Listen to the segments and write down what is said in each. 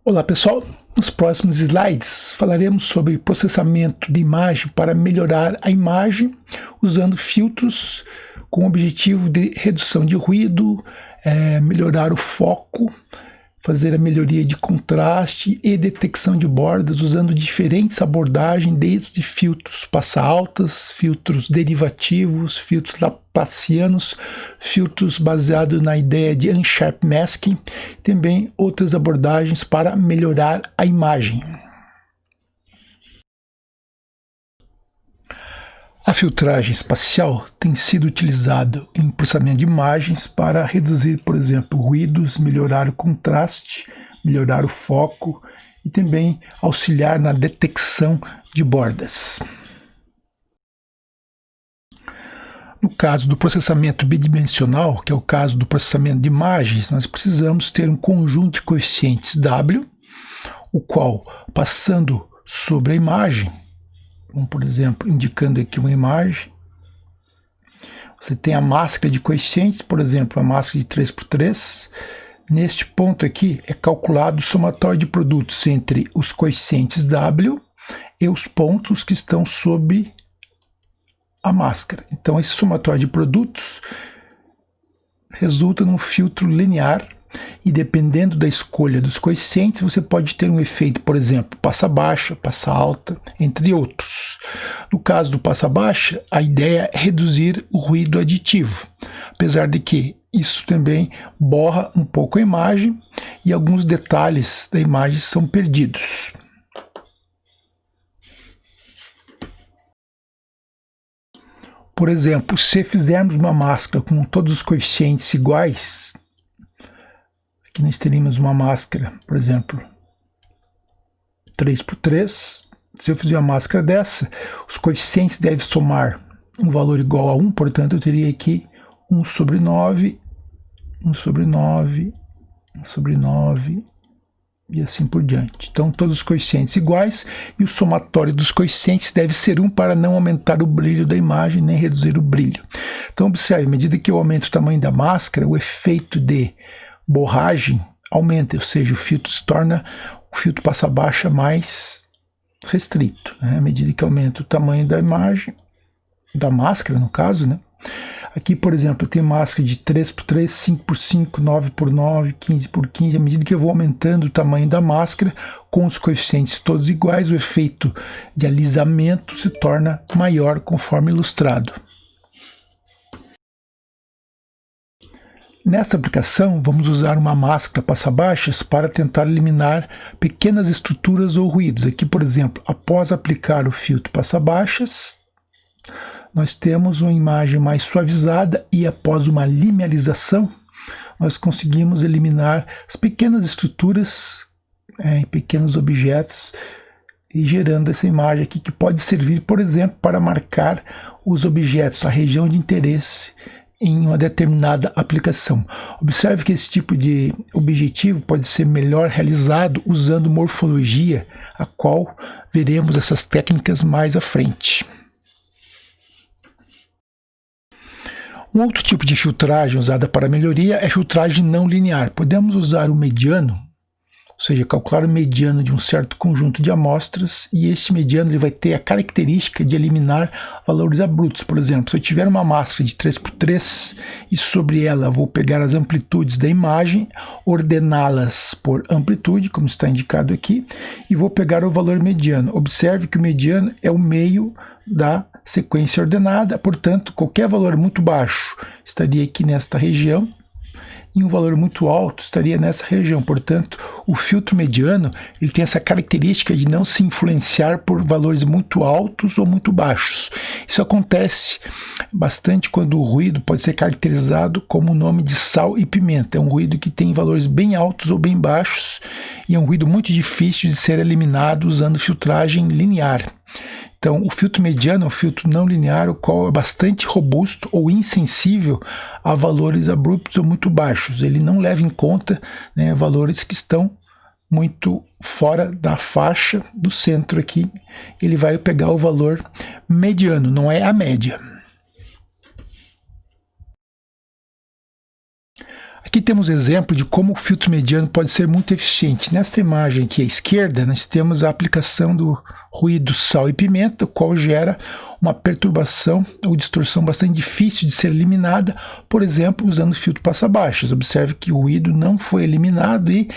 Olá pessoal, nos próximos slides falaremos sobre processamento de imagem para melhorar a imagem usando filtros com o objetivo de redução de ruído, melhorar o foco, fazer a melhoria de contraste e detecção de bordas usando diferentes abordagens, desde filtros passa-altas, filtros derivativos, filtros laplacianos, filtros baseados na ideia de unsharp masking, também outras abordagens para melhorar a imagem. A filtragem espacial tem sido utilizada em processamento de imagens para reduzir, por exemplo, ruídos, melhorar o contraste, melhorar o foco e também auxiliar na detecção de bordas. No caso do processamento bidimensional, que é o caso do processamento de imagens, nós precisamos ter um conjunto de coeficientes W, o qual, passando sobre a imagem, como por exemplo, indicando aqui uma imagem, você tem a máscara de coeficientes, por exemplo, a máscara de 3x3. Neste ponto aqui é calculado o somatório de produtos entre os coeficientes W e os pontos que estão sob a máscara. Então, esse somatório de produtos resulta num filtro linear e, dependendo da escolha dos coeficientes, você pode ter um efeito, por exemplo, passa baixa, passa alta, entre outros. No caso do passa baixa, a ideia é reduzir o ruído aditivo, apesar de que isso também borra um pouco a imagem e alguns detalhes da imagem são perdidos. Por exemplo, se fizermos uma máscara com todos os coeficientes iguais, aqui nós teríamos uma máscara, por exemplo, 3x3. Se eu fizer uma máscara dessa, os coeficientes devem somar um valor igual a 1, portanto eu teria aqui 1 sobre 9, 1 sobre 9, 1 sobre 9 e assim por diante. Então todos os coeficientes iguais e o somatório dos coeficientes deve ser 1 para não aumentar o brilho da imagem nem reduzir o brilho. Então observe, à medida que eu aumento o tamanho da máscara, o efeito de borragem aumenta, ou seja, o filtro se torna, o filtro passa baixa mais restrito, né? À medida que aumenta o tamanho da imagem, da máscara no caso, né? Aqui, por exemplo, eu tenho máscara de 3x3, 5x5, 9x9, 15x15, à medida que eu vou aumentando o tamanho da máscara, com os coeficientes todos iguais, o efeito de alisamento se torna maior conforme ilustrado. Nessa aplicação, vamos usar uma máscara passa-baixas para tentar eliminar pequenas estruturas ou ruídos. Aqui, por exemplo, após aplicar o filtro passa-baixas, nós temos uma imagem mais suavizada e após uma linearização, nós conseguimos eliminar as pequenas estruturas, pequenos objetos, e gerando essa imagem aqui que pode servir, por exemplo, para marcar os objetos, a região de interesse, em uma determinada aplicação. Observe que esse tipo de objetivo pode ser melhor realizado usando morfologia, a qual veremos essas técnicas mais à frente. Um outro tipo de filtragem usada para melhoria é filtragem não linear. Podemos usar o mediano, ou seja, calcular o mediano de um certo conjunto de amostras, e este mediano ele vai ter a característica de eliminar valores abruptos. Por exemplo, se eu tiver uma máscara de 3x3 e sobre ela vou pegar as amplitudes da imagem, ordená-las por amplitude, como está indicado aqui, e vou pegar o valor mediano. Observe que o mediano é o meio da sequência ordenada, portanto, qualquer valor muito baixo estaria aqui nesta região, e um valor muito alto estaria nessa região. Portanto, o filtro mediano ele tem essa característica de não se influenciar por valores muito altos ou muito baixos. Isso acontece bastante quando o ruído pode ser caracterizado como o nome de sal e pimenta. É um ruído que tem valores bem altos ou bem baixos e é um ruído muito difícil de ser eliminado usando filtragem linear. Então, o filtro mediano é um filtro não linear, o qual é bastante robusto ou insensível a valores abruptos ou muito baixos. Ele não leva em conta, valores que estão muito fora da faixa do centro aqui. Ele vai pegar o valor mediano, não é a média. Aqui temos exemplo de como o filtro mediano pode ser muito eficiente. Nesta imagem aqui à esquerda, nós temos a aplicação do ruído sal e pimenta, o qual gera uma perturbação ou distorção bastante difícil de ser eliminada, por exemplo, usando o filtro passa-baixas. Observe que o ruído não foi eliminado e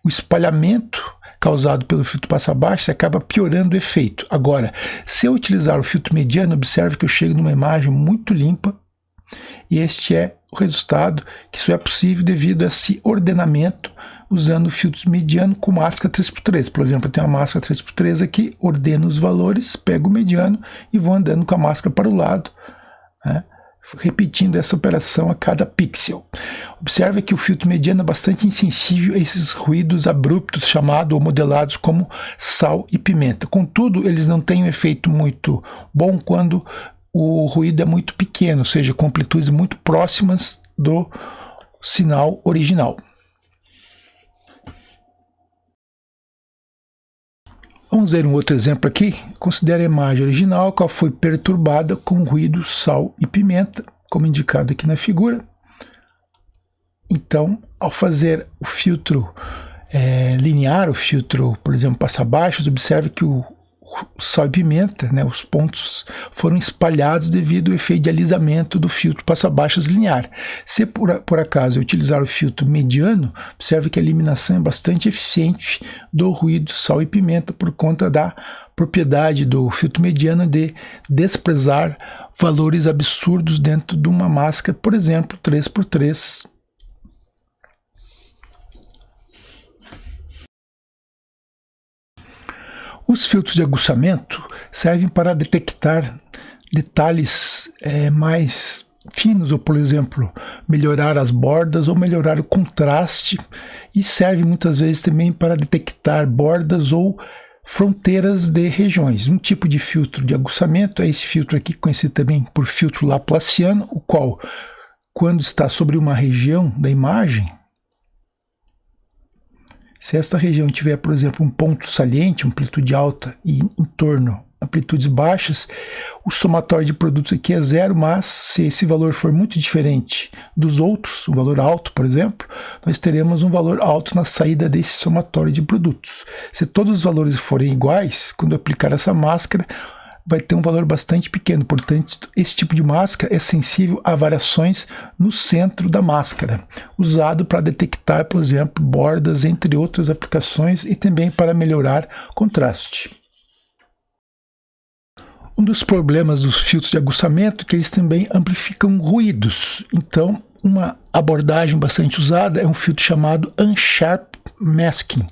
o espalhamento causado pelo filtro passa-baixas acaba piorando o efeito. Agora, se eu utilizar o filtro mediano, observe que eu chego numa imagem muito limpa, e este é o resultado, que isso é possível devido a esse ordenamento usando o filtro mediano com máscara 3x3. Por exemplo, eu tenho uma máscara 3x3 aqui, ordeno os valores, pego o mediano e vou andando com a máscara para o lado, né, repetindo essa operação a cada pixel. Observe que o filtro mediano é bastante insensível a esses ruídos abruptos, chamados ou modelados como sal e pimenta. Contudo, eles não têm um efeito muito bom quando o ruído é muito pequeno, ou seja, com amplitudes muito próximas do sinal original. Vamos ver um outro exemplo aqui. Considere a imagem original, qual foi perturbada com ruído sal e pimenta, como indicado aqui na figura. Então, ao fazer o filtro linear, o filtro, por exemplo, passa-baixos, observe que o sal e pimenta, né, os pontos foram espalhados devido ao efeito de alisamento do filtro passa-baixas linear. Se por acaso eu utilizar o filtro mediano, observe que a eliminação é bastante eficiente do ruído sal e pimenta por conta da propriedade do filtro mediano de desprezar valores absurdos dentro de uma máscara, por exemplo, 3x3. Os filtros de aguçamento servem para detectar detalhes mais finos, ou, por exemplo, melhorar as bordas ou melhorar o contraste, e serve muitas vezes também para detectar bordas ou fronteiras de regiões. Um tipo de filtro de aguçamento é esse filtro aqui, conhecido também por filtro laplaciano, o qual, quando está sobre uma região da imagem, se esta região tiver, por exemplo, um ponto saliente, amplitude alta, e em torno amplitudes baixas, o somatório de produtos aqui é zero, mas se esse valor for muito diferente dos outros, um valor alto, por exemplo, nós teremos um valor alto na saída desse somatório de produtos. Se todos os valores forem iguais, quando eu aplicar essa máscara, vai ter um valor bastante pequeno. Portanto, esse tipo de máscara é sensível a variações no centro da máscara, usado para detectar, por exemplo, bordas, entre outras aplicações, e também para melhorar contraste. Um dos problemas dos filtros de aguçamento é que eles também amplificam ruídos. Então, uma abordagem bastante usada é um filtro chamado Unsharp Masking. Na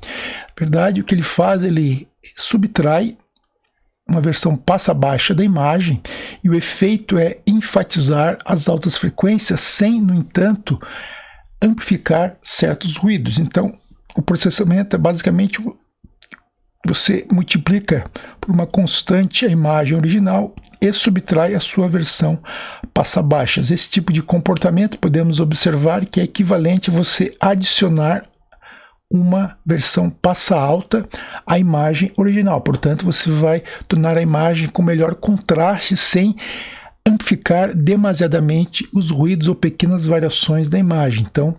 verdade, o que ele faz, ele subtrai uma versão passa-baixa da imagem, e o efeito é enfatizar as altas frequências sem, no entanto, amplificar certos ruídos. Então, o processamento é basicamente você multiplica por uma constante a imagem original e subtrai a sua versão passa-baixas. Esse tipo de comportamento podemos observar que é equivalente a você adicionar uma versão passa-alta à imagem original. Portanto, você vai tornar a imagem com melhor contraste sem amplificar demasiadamente os ruídos ou pequenas variações da imagem. Então,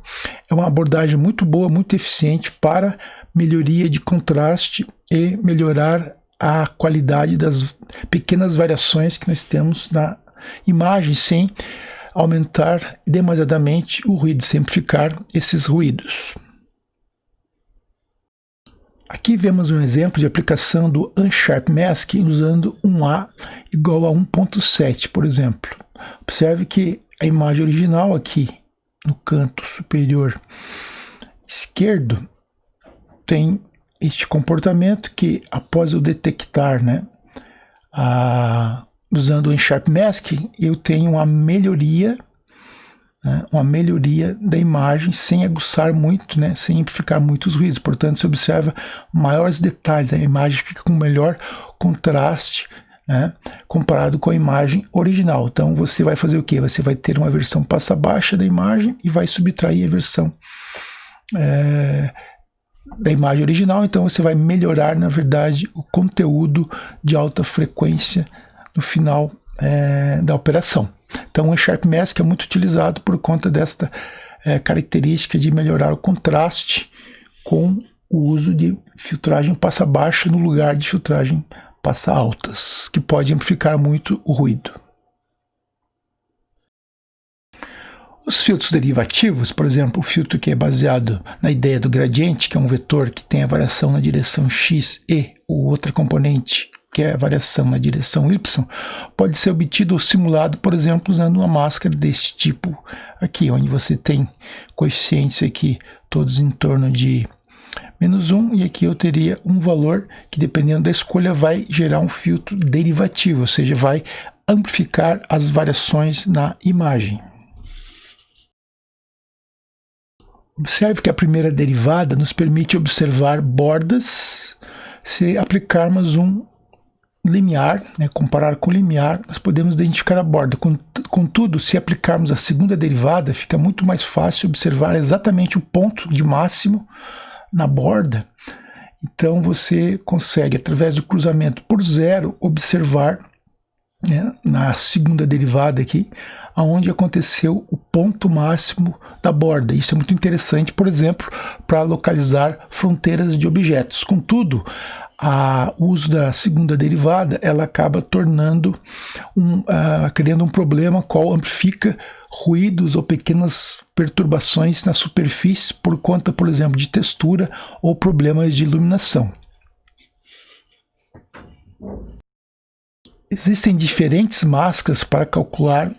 é uma abordagem muito boa, muito eficiente para melhoria de contraste e melhorar a qualidade das pequenas variações que nós temos na imagem, sem aumentar demasiadamente o ruído, sem amplificar esses ruídos. Aqui vemos um exemplo de aplicação do Unsharp Masking usando um A igual a 1.7, por exemplo. Observe que a imagem original aqui no canto superior esquerdo tem este comportamento que, após eu detectar, usando o Unsharp Masking, eu tenho uma melhoria da imagem sem aguçar muito, sem amplificar muitos ruídos. Portanto, se observa maiores detalhes, a imagem fica com melhor contraste, comparado com a imagem original. Então, você vai fazer o quê? Você vai ter uma versão passa-baixa da imagem e vai subtrair a versão da imagem original. Então, você vai melhorar, na verdade, o conteúdo de alta frequência no final da operação. Então, o Unsharp Mask é muito utilizado por conta desta característica de melhorar o contraste com o uso de filtragem passa baixa no lugar de filtragem passa altas, que pode amplificar muito o ruído. Os filtros derivativos, por exemplo, o filtro que é baseado na ideia do gradiente, que é um vetor que tem a variação na direção x e o outro componente, que é a variação na direção y, pode ser obtido ou simulado, por exemplo, usando uma máscara desse tipo aqui, onde você tem coeficientes aqui todos em torno de -1, e aqui eu teria um valor que, dependendo da escolha, vai gerar um filtro derivativo, ou seja, vai amplificar as variações na imagem. Observe que a primeira derivada nos permite observar bordas. Se aplicarmos um limiar, comparar com limiar, nós podemos identificar a borda. Contudo, se aplicarmos a segunda derivada, fica muito mais fácil observar exatamente o ponto de máximo na borda. Então você consegue, através do cruzamento por zero, observar na segunda derivada aqui, aonde aconteceu o ponto máximo da borda. Isso é muito interessante, por exemplo, para localizar fronteiras de objetos. Contudo, o uso da segunda derivada, ela acaba tornando criando um problema qual amplifica ruídos ou pequenas perturbações na superfície por conta, por exemplo, de textura ou problemas de iluminação. Existem diferentes máscaras para calcular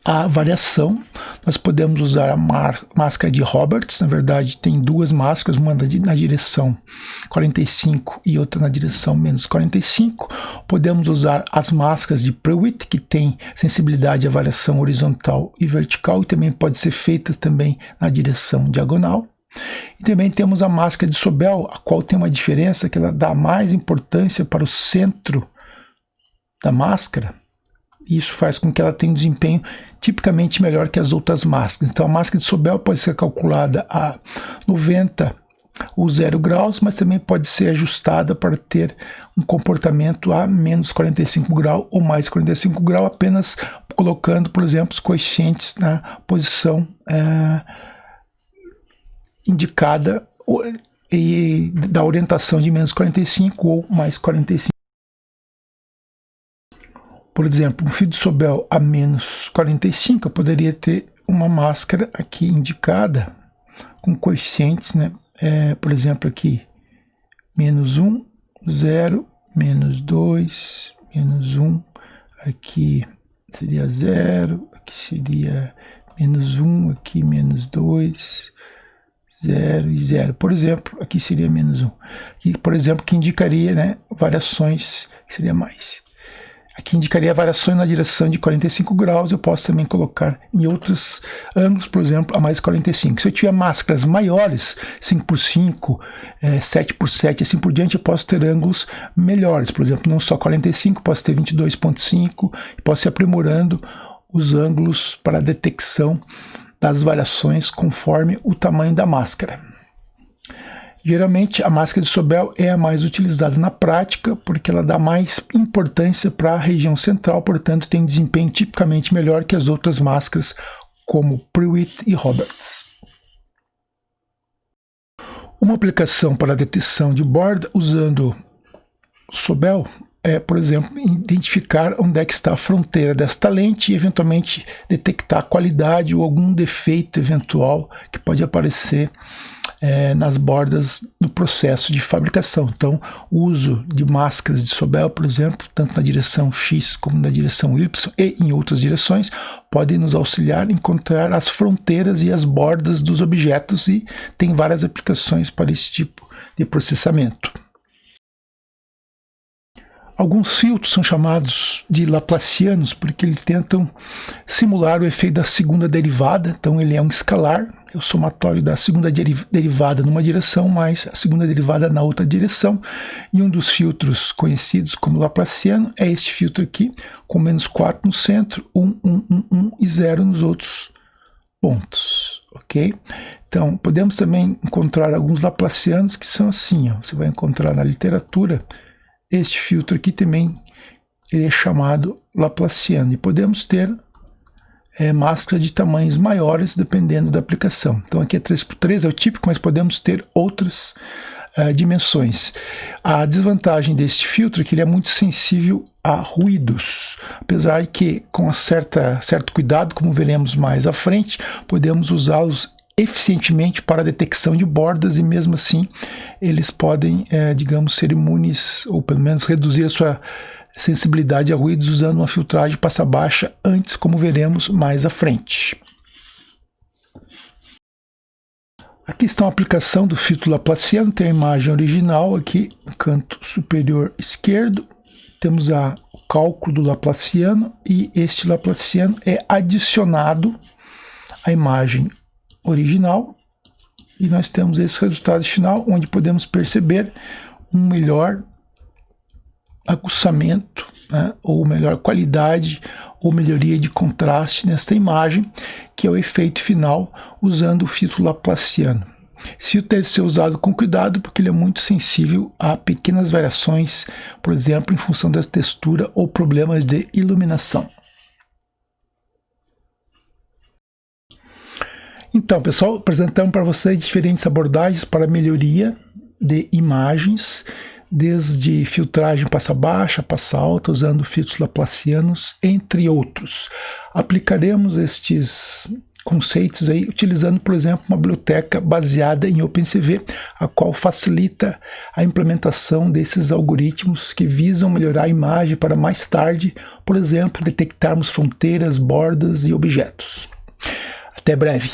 a variação. Nós podemos usar a máscara de Roberts. Na verdade, tem duas máscaras, uma na direção 45 e outra na direção -45. Podemos usar as máscaras de Prewitt, que tem sensibilidade à variação horizontal e vertical, e também pode ser feita também na direção diagonal. E também temos a máscara de Sobel, a qual tem uma diferença que ela dá mais importância para o centro da máscara. Isso faz com que ela tenha um desempenho tipicamente melhor que as outras máscaras. Então a máscara de Sobel pode ser calculada a 90 ou 0 graus, mas também pode ser ajustada para ter um comportamento a -45 graus ou mais 45 graus, apenas colocando, por exemplo, os coeficientes na posição indicada e da orientação de -45 ou mais 45. Por exemplo, um fio de Sobel a -45, eu poderia ter uma máscara aqui indicada com coeficientes, por exemplo, aqui -1, 0, -2, -1, aqui seria 0, aqui seria -1, aqui -2, 0 e 0. Por exemplo, aqui seria -1. Aqui, por exemplo, que indicaria variações, que seria mais. Aqui indicaria variações na direção de 45 graus, eu posso também colocar em outros ângulos, por exemplo, a mais 45. Se eu tiver máscaras maiores, 5x5, 7x7, assim por diante, eu posso ter ângulos melhores. Por exemplo, não só 45, posso ter 22.5, e posso ir aprimorando os ângulos para a detecção das variações conforme o tamanho da máscara. Geralmente a máscara de Sobel é a mais utilizada na prática porque ela dá mais importância para a região central, portanto tem um desempenho tipicamente melhor que as outras máscaras como Prewitt e Roberts. Uma aplicação para a detecção de borda usando Sobel é, por exemplo, identificar onde é que está a fronteira desta lente e eventualmente detectar a qualidade ou algum defeito eventual que pode aparecer nas bordas do processo de fabricação. Então, o uso de máscaras de Sobel, por exemplo, tanto na direção X como na direção Y e em outras direções, pode nos auxiliar a encontrar as fronteiras e as bordas dos objetos, e tem várias aplicações para esse tipo de processamento. Alguns filtros são chamados de laplacianos porque eles tentam simular o efeito da segunda derivada. Então ele é um escalar, é o somatório da segunda derivada numa direção mais a segunda derivada na outra direção. E um dos filtros conhecidos como laplaciano é este filtro aqui, com -4 no centro, 1, 1, 1, 1 e 0 nos outros pontos. Ok? Então podemos também encontrar alguns laplacianos que são assim, ó. Você vai encontrar na literatura. Este filtro aqui também ele é chamado laplaciano, e podemos ter máscara de tamanhos maiores, dependendo da aplicação. Então aqui é 3x3, é o típico, mas podemos ter outras dimensões. A desvantagem deste filtro é que ele é muito sensível a ruídos, apesar de que com certo cuidado, como veremos mais à frente, podemos usá-los eficientemente para a detecção de bordas e mesmo assim eles podem, digamos, ser imunes ou pelo menos reduzir a sua sensibilidade a ruídos usando uma filtragem passa baixa antes, como veremos mais à frente. Aqui está a aplicação do filtro laplaciano, tem a imagem original aqui no canto superior esquerdo, temos o cálculo do laplaciano e este laplaciano é adicionado à imagem original e nós temos esse resultado final onde podemos perceber um melhor aguçamento, né, ou melhor qualidade ou melhoria de contraste nesta imagem, que é o efeito final usando o filtro laplaciano. Esse filtro deve ser usado com cuidado porque ele é muito sensível a pequenas variações, por exemplo, em função da textura ou problemas de iluminação. Então, pessoal, apresentamos para vocês diferentes abordagens para melhoria de imagens, desde filtragem passa baixa, passa alta, usando filtros laplacianos, entre outros. Aplicaremos estes conceitos aí utilizando, por exemplo, uma biblioteca baseada em OpenCV, a qual facilita a implementação desses algoritmos que visam melhorar a imagem para mais tarde, por exemplo, detectarmos fronteiras, bordas e objetos. Até breve!